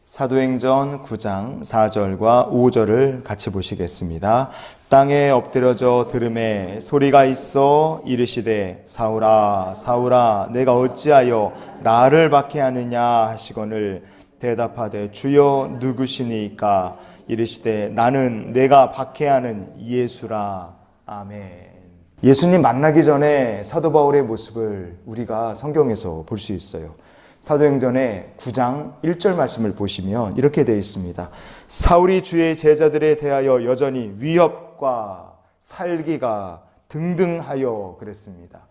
사도행전 9장 4절과 5절을 같이 보시겠습니다. 땅에 엎드려져 들음에 소리가 있어 이르시되 사울아 사울아 내가 어찌하여 나를 박해하느냐 하시거늘 대답하되 주여 누구시니까 이르시되 나는 내가 박해하는 예수라. 아멘. 예수님 만나기 전에 사도 바울의 모습을 우리가 성경에서 볼 수 있어요. 사도행전의 9장 1절 말씀을 보시면 이렇게 되어 있습니다. 사울이 주의 제자들에 대하여 여전히 위협과 살기가 등등하여 그랬습니다.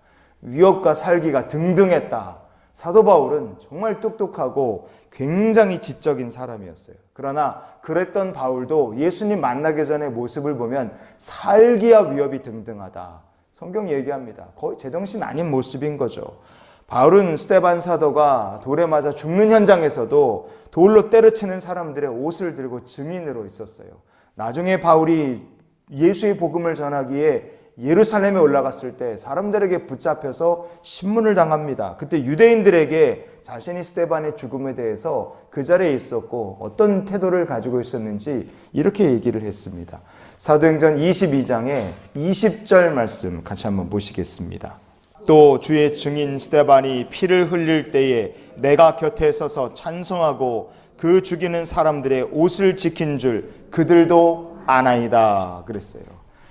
위협과 살기가 등등했다. 사도 바울은 정말 똑똑하고 굉장히 지적인 사람이었어요. 그러나 그랬던 바울도 예수님 만나기 전의 모습을 보면 살기와 위협이 등등하다. 성경 얘기합니다. 거의 제정신 아닌 모습인 거죠. 바울은 스데반 사도가 돌에 맞아 죽는 현장에서도 돌로 때려치는 사람들의 옷을 들고 증인으로 있었어요. 나중에 바울이 예수의 복음을 전하기에 예루살렘에 올라갔을 때 사람들에게 붙잡혀서 신문을 당합니다. 그때 유대인들에게 자신이 스데반의 죽음에 대해서 그 자리에 있었고 어떤 태도를 가지고 있었는지 이렇게 얘기를 했습니다. 사도행전 22장의 20절 말씀 같이 한번 보시겠습니다. 또 주의 증인 스데반이 피를 흘릴 때에 내가 곁에 서서 찬송하고 그 죽이는 사람들의 옷을 지킨 줄 그들도 아나이다 그랬어요.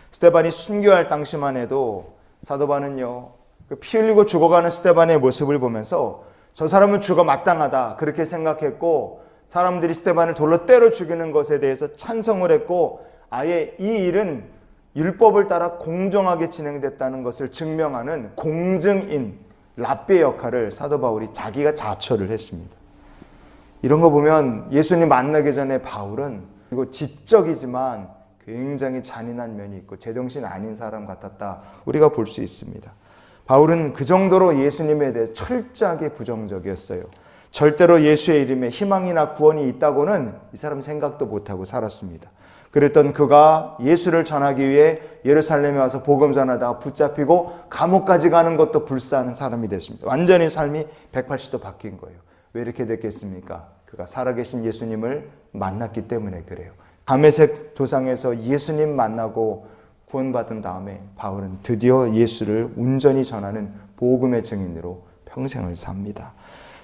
스데반이 순교할 당시만 해도 사도 바울은요, 피 흘리고 죽어가는 스데반의 모습을 보면서 저 사람은 죽어 마땅하다 그렇게 생각했고, 사람들이 스데반을 돌로 때려 죽이는 것에 대해서 찬송을 했고, 아예 이 일은 율법을 따라 공정하게 진행됐다는 것을 증명하는 공증인 랍비의 역할을 사도 바울이 자기가 자처를 했습니다. 이런 거 보면 예수님 만나기 전에 바울은 그리고 지적이지만 굉장히 잔인한 면이 있고 제정신 아닌 사람 같았다 우리가 볼 수 있습니다. 바울은 그 정도로 예수님에 대해 철저하게 부정적이었어요. 절대로 예수의 이름에 희망이나 구원이 있다고는 이 사람 생각도 못하고 살았습니다. 그랬던 그가 예수를 전하기 위해 예루살렘에 와서 복음 전하다가 붙잡히고 감옥까지 가는 것도 불사하는 사람이 됐습니다. 완전히 삶이 180도 바뀐 거예요. 왜 이렇게 됐겠습니까? 그가 살아계신 예수님을 만났기 때문에 그래요. 다메섹 도상에서 예수님 만나고 구원받은 다음에 바울은 드디어 예수를 온전히 전하는 복음의 증인으로 평생을 삽니다.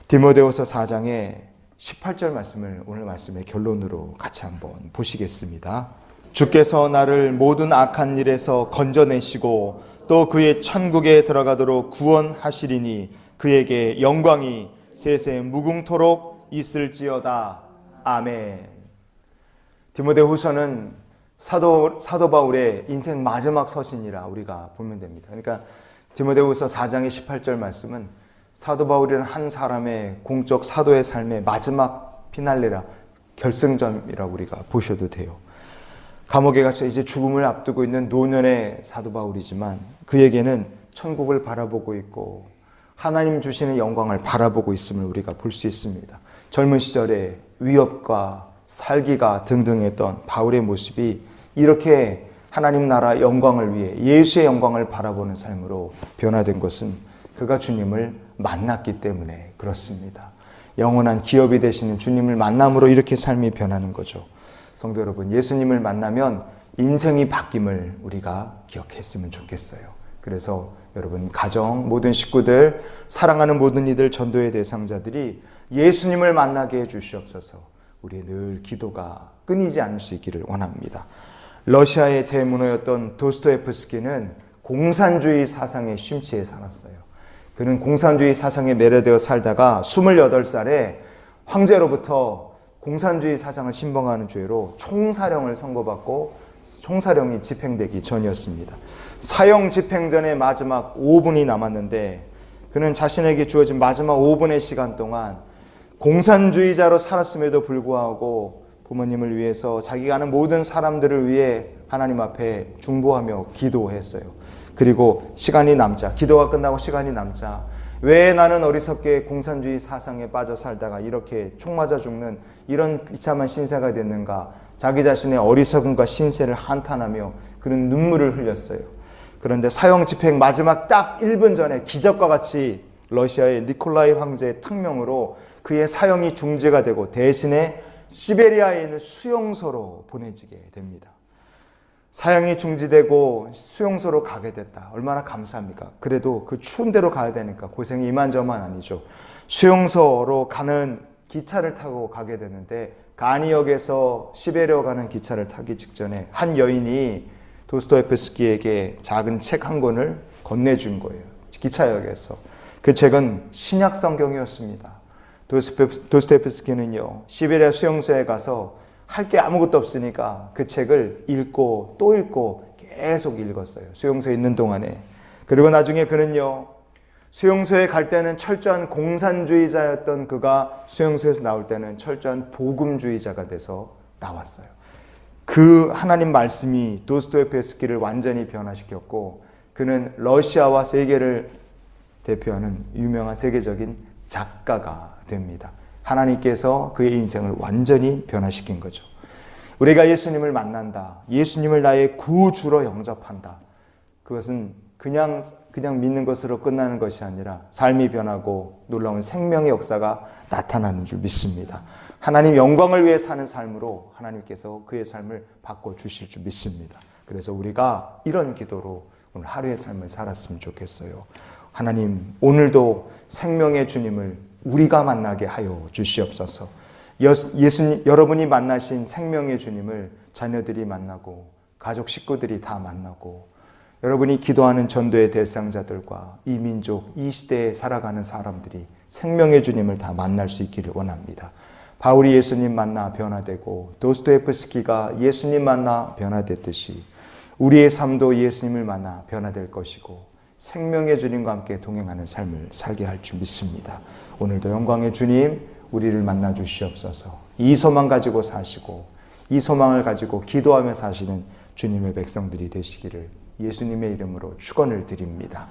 디모데후서 4장에 18절 말씀을 오늘 말씀의 결론으로 같이 한번 보시겠습니다. 주께서 나를 모든 악한 일에서 건져내시고 또 그의 천국에 들어가도록 구원하시리니 그에게 영광이 세세 무궁토록 있을지어다. 아멘. 디모데후서는 사도 바울의 인생 마지막 서신이라 우리가 보면 됩니다. 그러니까 디모데후서 4장의 18절 말씀은 사도 바울이라는 한 사람의 공적 사도의 삶의 마지막 피날레라, 결승점이라고 우리가 보셔도 돼요. 감옥에 갇혀 이제 죽음을 앞두고 있는 노년의 사도 바울이지만 그에게는 천국을 바라보고 있고 하나님 주시는 영광을 바라보고 있음을 우리가 볼 수 있습니다. 젊은 시절에 위협과 살기가 등등했던 바울의 모습이 이렇게 하나님 나라 영광을 위해 예수의 영광을 바라보는 삶으로 변화된 것은 그가 주님을 만났기 때문에 그렇습니다. 영원한 기업이 되시는 주님을 만남으로 이렇게 삶이 변하는 거죠. 성도 여러분, 예수님을 만나면 인생이 바뀜을 우리가 기억했으면 좋겠어요. 그래서 여러분, 가정, 모든 식구들, 사랑하는 모든 이들, 전도의 대상자들이 예수님을 만나게 해주시옵소서. 우리의 늘 기도가 끊이지 않을 수 있기를 원합니다. 러시아의 대문호였던 도스토옙스키는 공산주의 사상에 심취해 살았어요. 그는 공산주의 사상에 매료되어 살다가 28살에 황제로부터 공산주의 사상을 신봉하는 죄로 총사령을 선고받고 총사령이 집행되기 전이었습니다. 사형 집행전의 마지막 5분이 남았는데 그는 자신에게 주어진 마지막 5분의 시간 동안 공산주의자로 살았음에도 불구하고 부모님을 위해서 자기가 아는 모든 사람들을 위해 하나님 앞에 중보하며 기도했어요. 그리고 시간이 남자, 기도가 끝나고 시간이 남자, 왜 나는 어리석게 공산주의 사상에 빠져 살다가 이렇게 총 맞아 죽는 이런 비참한 신세가 됐는가, 자기 자신의 어리석음과 신세를 한탄하며 그는 눈물을 흘렸어요. 그런데 사형 집행 마지막 딱 1분 전에 기적과 같이 러시아의 니콜라이 황제의 특명으로 그의 사형이 중지가 되고 대신에 시베리아에 있는 수용소로 보내지게 됩니다. 사형이 중지되고 수용소로 가게 됐다. 얼마나 감사합니까? 그래도 그 추운 데로 가야 되니까 고생이 이만저만 아니죠. 수용소로 가는 기차를 타고 가게 되는데 가니역에서 시베리아 가는 기차를 타기 직전에 한 여인이 도스토옙스키에게 작은 책 한 권을 건네준 거예요. 기차역에서. 그 책은 신약 성경이었습니다. 도스토옙스키는요, 시베리아 수용소에 가서 할 게 아무것도 없으니까 그 책을 읽고 또 읽고 계속 읽었어요. 수용소에 있는 동안에. 그리고 나중에 그는요, 수용소에 갈 때는 철저한 공산주의자였던 그가 수용소에서 나올 때는 철저한 복음주의자가 돼서 나왔어요. 그 하나님 말씀이 도스토옙스키를 완전히 변화시켰고 그는 러시아와 세계를 대표하는 유명한 세계적인 작가가 됩니다. 하나님께서 그의 인생을 완전히 변화시킨 거죠. 우리가 예수님을 만난다. 예수님을 나의 구주로 영접한다. 그것은 그냥 믿는 것으로 끝나는 것이 아니라 삶이 변하고 놀라운 생명의 역사가 나타나는 줄 믿습니다. 하나님 영광을 위해 사는 삶으로 하나님께서 그의 삶을 바꿔주실 줄 믿습니다. 그래서 우리가 이런 기도로 오늘 하루의 삶을 살았으면 좋겠어요. 하나님, 오늘도 생명의 주님을 우리가 만나게 하여 주시옵소서. 여러분이 만나신 생명의 주님을 자녀들이 만나고 가족 식구들이 다 만나고 여러분이 기도하는 전도의 대상자들과 이 민족, 이 시대에 살아가는 사람들이 생명의 주님을 다 만날 수 있기를 원합니다. 바울이 예수님 만나 변화되고 도스토옙스키가 예수님 만나 변화됐듯이 우리의 삶도 예수님을 만나 변화될 것이고 생명의 주님과 함께 동행하는 삶을 살게 할 줄 믿습니다. 오늘도 영광의 주님, 우리를 만나 주시옵소서. 이 소망 가지고 사시고 이 소망을 가지고 기도하며 사시는 주님의 백성들이 되시기를 예수님의 이름으로 축원을 드립니다.